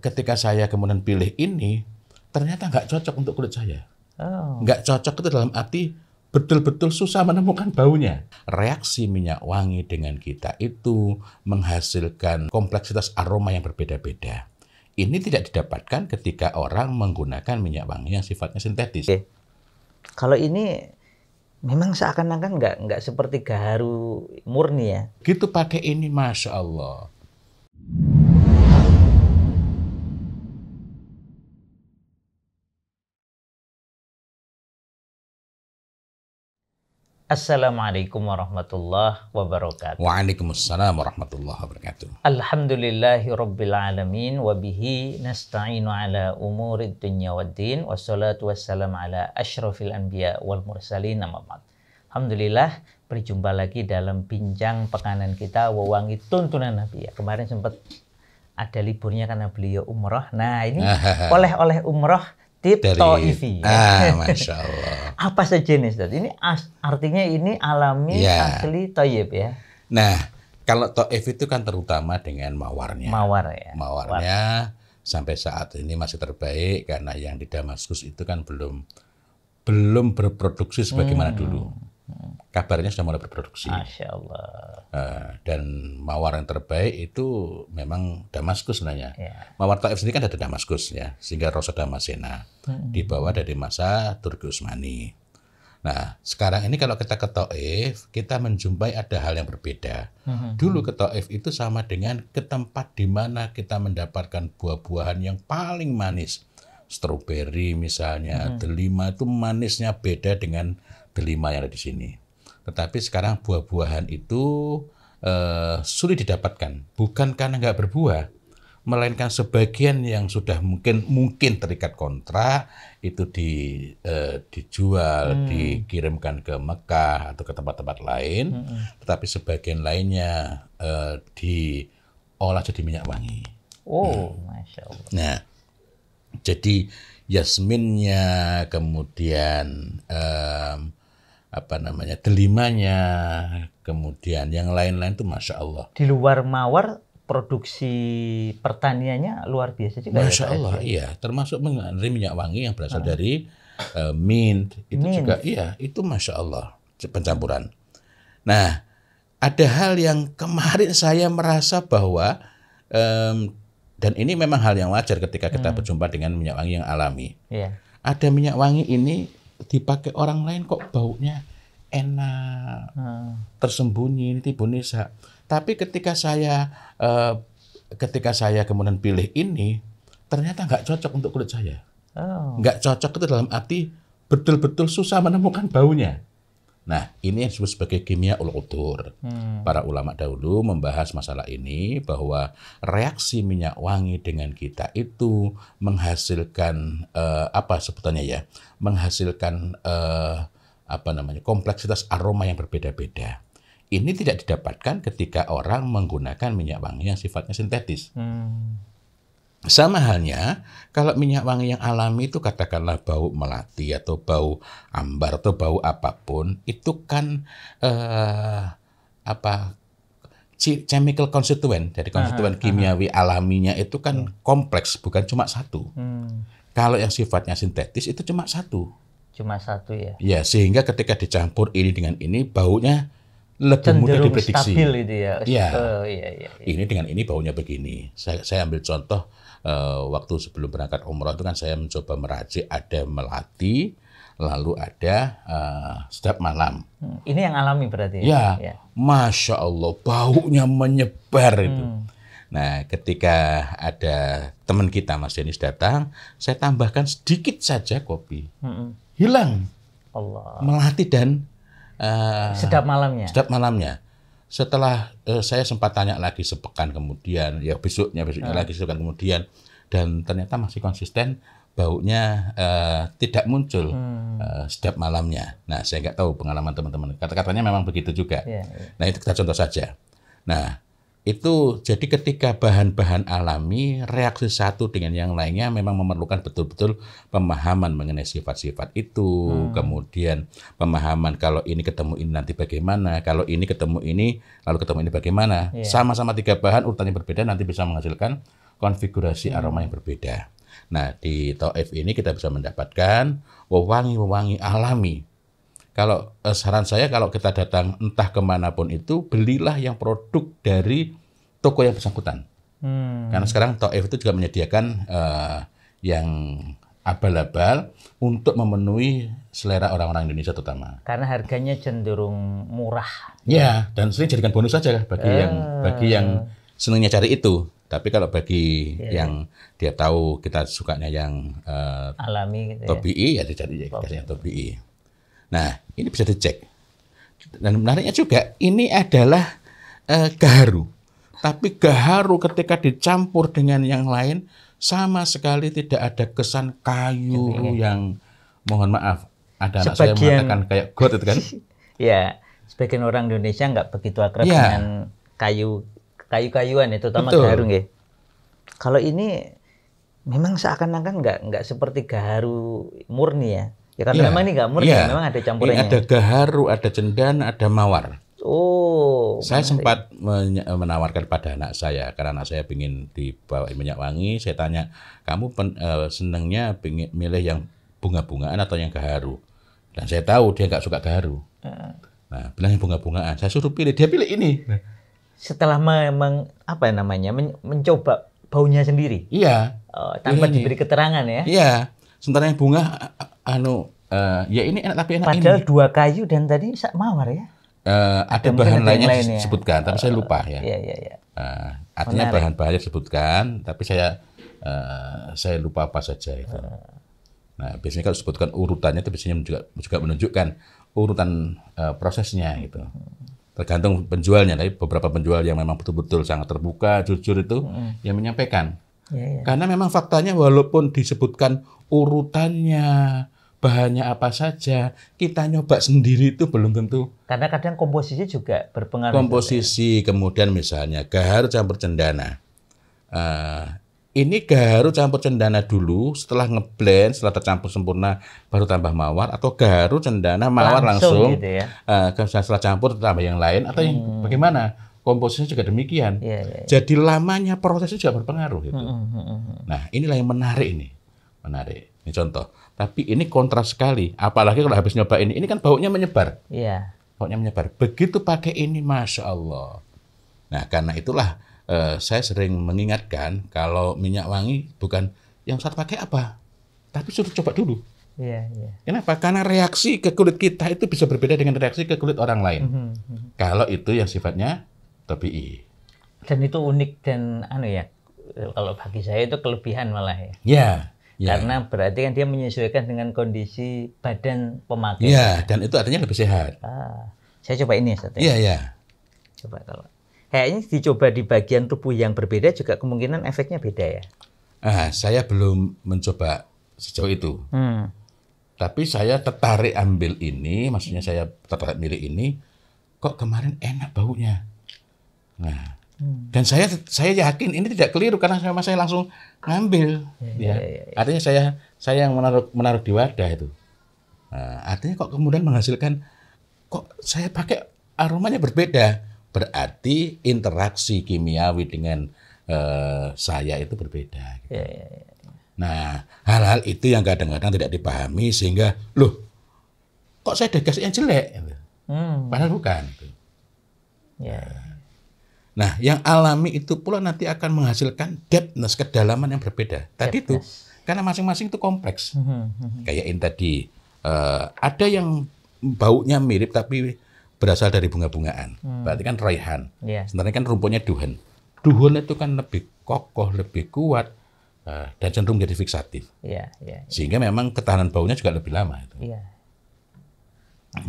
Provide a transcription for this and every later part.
ketika saya kemudian pilih ini, ternyata nggak cocok untuk kulit saya. Oh. Nggak cocok itu dalam arti betul-betul susah menemukan baunya. Reaksi minyak wangi dengan kita itu menghasilkan kompleksitas aroma yang berbeda-beda. Ini tidak didapatkan ketika orang menggunakan minyak wangi yang sifatnya sintetis. Oke. Kalau ini memang seakan-akan nggak seperti gaharu murni ya. Gitu pakai ini, Masya Allah. Assalamualaikum warahmatullahi wabarakatuh. Waalaikumsalam warahmatullahi wabarakatuh. Alhamdulillahi rabbil alamin wa bihi nasta'inu ala umurid dunya waddin wassalatu wassalamu ala asyrafil anbiya wal mursalin amma ba'd. Alhamdulillah berjumpa lagi dalam bincang pekanan kita Wewangi Tuntunan Nabi. Ya, kemarin sempat ada liburnya karena beliau umroh. Nah, ini oleh-oleh umroh tip Thaifi. Masya Allah. Apa saja nih, Ustaz? Ini artinya ini alami, ya, asli, thayyib ya. Nah, kalau Thaif itu kan terutama dengan mawarnya. Mawar ya. Mawarnya sampai saat ini masih terbaik karena yang di Damaskus itu kan belum berproduksi sebagaimana dulu. Kabarnya sudah mulai berproduksi. Masya Allah. Dan mawar yang terbaik itu memang Damaskus sebenarnya. Ya. Mawar Thaif sendiri kan ada Damaskus ya, sehingga Rosa Damasena dibawa dari masa Turki Utsmani. Nah, sekarang ini kalau kita ke Thaif, kita menjumpai ada hal yang berbeda. Dulu ke Thaif itu sama dengan ke tempat di mana kita mendapatkan buah-buahan yang paling manis. Stroberi misalnya, delima itu manisnya beda dengan delima yang ada di sini. Tetapi sekarang buah-buahan itu sulit didapatkan, bukan karena nggak berbuah, melainkan sebagian yang sudah mungkin terikat kontrak itu dijual, dikirimkan ke Mekah atau ke tempat-tempat lain, tetapi sebagian lainnya diolah jadi minyak wangi. Oh, Masya Allah. Nah, jadi yasminnya, kemudian delimanya, kemudian yang lain-lain itu Masya Allah. Di luar mawar, produksi pertaniannya luar biasa juga. Masya Allah, iya. Termasuk mengenai minyak wangi yang berasal dari mint, itu juga, iya, itu Masya Allah, pencampuran. Nah, ada hal yang kemarin saya merasa bahwa, dan ini memang hal yang wajar ketika kita berjumpa dengan minyak wangi yang alami. Iya. Ada minyak wangi ini dipakai orang lain kok baunya enak, tersembunyi, tibu nisa. Tapi ketika saya kemudian pilih ini, ternyata nggak cocok untuk kulit saya. Oh. Nggak cocok itu dalam arti betul-betul susah menemukan baunya. Nah, ini yang disebut sebagai kimia ul-utur. Para ulama dahulu membahas masalah ini bahwa reaksi minyak wangi dengan kita itu menghasilkan menghasilkan kompleksitas aroma yang berbeda-beda. Ini tidak didapatkan ketika orang menggunakan minyak wangi yang sifatnya sintetis. Sama halnya kalau minyak wangi yang alami itu katakanlah bau melati atau bau ambar atau bau apapun, itu kan chemical constituent, jadi konstituen kimiawi alaminya itu kan kompleks, bukan cuma satu. Kalau yang sifatnya sintetis itu cuma satu. Cuma satu ya. Ya, sehingga ketika dicampur ini dengan ini baunya lebih mudah diprediksi. Stabil itu ya. Ya. Iya. Ini dengan ini baunya begini. Saya ambil contoh waktu sebelum berangkat umroh itu kan saya mencoba meracik, ada melati, lalu ada sedap malam. Ini yang alami berarti ya? Ya. Masya Allah, baunya menyebar itu. Nah, ketika ada teman kita Mas Denis datang, saya tambahkan sedikit saja kopi. Hilang. Allah. Melati dan sedap malamnya. Sedap malamnya. Setelah saya sempat tanya lagi sepekan kemudian, ya besoknya lagi sepekan kemudian, dan ternyata masih konsisten baunya tidak muncul sedap malamnya. Nah, saya nggak tahu pengalaman teman-teman. Kata-katanya memang begitu juga. Nah, itu kita contoh saja. Nah, itu jadi ketika bahan-bahan alami, reaksi satu dengan yang lainnya memang memerlukan betul-betul pemahaman mengenai sifat-sifat itu, kemudian pemahaman kalau ini ketemu ini nanti bagaimana, kalau ini ketemu ini lalu ketemu ini bagaimana. Sama-sama tiga bahan urutannya berbeda nanti bisa menghasilkan konfigurasi aroma yang berbeda. Nah, di Thaif ini kita bisa mendapatkan wewangi-wewangi alami. Kalau saran saya kalau kita datang entah kemanapun itu, belilah yang produk dari toko yang bersangkutan. Karena sekarang Thaif itu juga menyediakan yang abal-abal untuk memenuhi selera orang-orang Indonesia terutama. Karena harganya cenderung murah. Ya, dan sering jadikan bonus saja bagi yang senangnya cari itu. Tapi kalau bagi yang dia tahu kita sukanya yang alami gitu tobi'i, ya dicari yang tobi'i. Nah, ini bisa dicek. Dan menariknya juga, ini adalah gaharu. Tapi gaharu ketika dicampur dengan yang lain, sama sekali tidak ada kesan kayu yang, mohon maaf, ada anak saya mengatakan kayak got itu kan. Ya, sebagian orang Indonesia nggak begitu akrab dengan kayu-kayuan itu, terutama gaharu nggih. Kalau ini memang seakan-akan nggak seperti gaharu murni ya. Ya karena memang ini nggak murni, memang ada campurannya. Ini ada gaharu, ada cendana, ada mawar. Oh. Saya sempat menawarkan pada anak saya, karena anak saya ingin dibawa minyak wangi. Saya tanya, kamu senangnya milih yang bunga-bungaan atau yang gaharu? Dan saya tahu dia nggak suka gaharu. Nah, bilang yang bunga-bungaan. Saya suruh pilih, dia pilih ini. Setelah mencoba baunya sendiri. Iya. Tanpa diberi keterangan ya. Iya. Sementara yang bunga, ya ini enak tapi enak. Padahal dua kayu dan tadi mawar ya. Ada bahan lainnya disebutkan, tapi saya lupa ya. Iya. Artinya bahan-bahannya disebutkan, tapi saya lupa apa saja itu. Nah, biasanya kalau disebutkan urutannya itu biasanya juga menunjukkan urutan prosesnya gitu. Tergantung penjualnya, tapi beberapa penjual yang memang betul-betul sangat terbuka, jujur itu yang menyampaikan. Karena memang faktanya walaupun disebutkan urutannya, bahannya apa saja, kita nyoba sendiri itu belum tentu. Karena kadang komposisi juga berpengaruh. Komposisi, kemudian misalnya gaharu campur cendana. Ini gaharu campur cendana dulu, setelah ngeblend, setelah tercampur sempurna, baru tambah mawar, atau gaharu cendana mawar langsung gitu ya? Setelah campur tambah yang lain, atau yang bagaimana? Komposisinya juga demikian. Jadi lamanya prosesnya juga berpengaruh. Gitu. Nah, inilah yang menarik ini. Ini contoh. Tapi ini kontras sekali. Apalagi kalau habis nyoba ini kan baunya menyebar. Iya. Baunya menyebar. Begitu pakai ini, Masya Allah. Nah, karena itulah saya sering mengingatkan kalau minyak wangi bukan yang saat pakai apa, tapi suruh coba dulu. Iya. Kenapa? Karena reaksi ke kulit kita itu bisa berbeda dengan reaksi ke kulit orang lain. Kalau itu yang sifatnya tabi'i. Dan itu unik dan kalau bagi saya itu kelebihan malah ya. Iya. Karena berarti kan dia menyesuaikan dengan kondisi badan pemakai. Iya, dan itu artinya lebih sehat. Saya coba ini, Ustaz. Iya. Coba kalau kayaknya dicoba di bagian tubuh yang berbeda juga kemungkinan efeknya beda ya. Saya belum mencoba sejauh itu. Tapi saya tertarik ambil ini, maksudnya saya tertarik milih ini. Kok kemarin enak baunya. Nah, dan saya yakin ini tidak keliru karena saya langsung ngambil. Artinya saya yang menaruh di wadah itu. Artinya kok kemudian menghasilkan, kok saya pakai aromanya berbeda. Berarti interaksi kimiawi dengan saya itu berbeda. Gitu. Nah, hal-hal itu yang kadang-kadang tidak dipahami sehingga, loh, kok saya dikasih yang jelek? Padahal bukan. Nah, yang alami itu pula nanti akan menghasilkan depthness, kedalaman yang berbeda. Tadi itu, karena masing-masing itu kompleks. Kayak ini tadi, ada yang baunya mirip tapi berasal dari bunga-bungaan. Berarti kan raihan. Sebenarnya kan rumputnya duhun. Duhun itu kan lebih kokoh, lebih kuat, dan cenderung menjadi fiksatif. Sehingga memang ketahanan baunya juga lebih lama. Itu.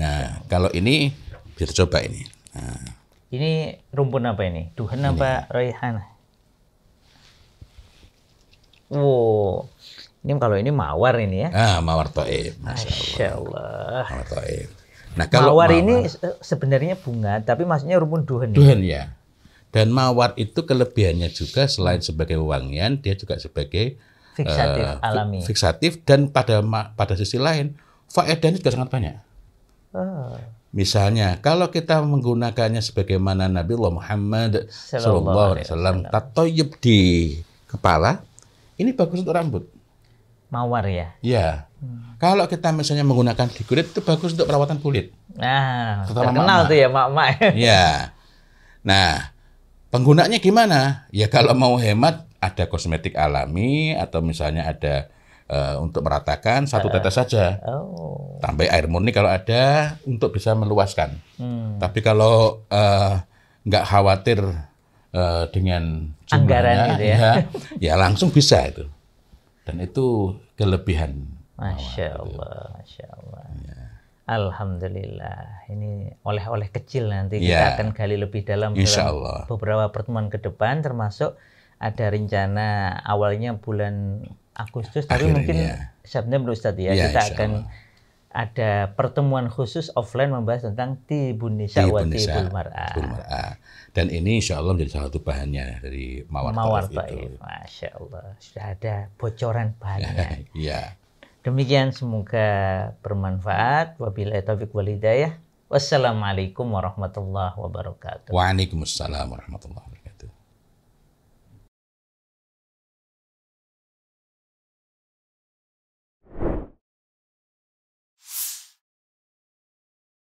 Nah, kalau ini bisa coba ini. Ini rumput apa ini? Duhun apa raihan? Wow, ini kalau ini mawar ini ya? Mawar Thaif. Masya Allah. Mawar Thaif. Nah, kalau mawar ini sebenarnya bunga, tapi maksudnya rumput duhun. Duhun ya. Dan mawar itu kelebihannya juga selain sebagai wangian, dia juga sebagai fiksatif alami. Fiksatif dan pada sisi lain faedahnya juga sangat banyak. Misalnya, kalau kita menggunakannya sebagaimana Nabi Muhammad SAW tatoyib di kepala, ini bagus untuk rambut. Mawar ya? Ya. Kalau kita misalnya menggunakan di kulit, itu bagus untuk perawatan kulit. Nah, Terutama terkenal tuh ya mak-mak. Iya. Nah, penggunanya gimana? Ya kalau mau hemat, ada kosmetik alami, atau misalnya ada untuk meratakan, 1 tetes saja. Oh. Tambah air murni kalau ada, untuk bisa meluaskan. Tapi kalau nggak khawatir dengan anggaran jumlahnya, gitu ya. ya langsung bisa itu. Dan itu kelebihan. Masya Allah, Masya Allah. Ya. Alhamdulillah. Ini oleh-oleh kecil nanti kita akan gali lebih dalam dalam beberapa pertemuan ke depan, termasuk ada rencana awalnya bulan Agustus, tapi mungkin September Ustadz ya, kita akan ada pertemuan khusus offline membahas tentang tibun nisa wa tibul mar'ah. Dan ini insya Allah menjadi salah satu bahannya dari Mawar Taif itu. Masya Allah, sudah ada bocoran bahannya. Iya. Demikian, semoga bermanfaat. Wabillahi taufiq wal hidayah. Wassalamualaikum warahmatullahi wabarakatuh. Waalaikumsalam warahmatullahi wabarakatuh.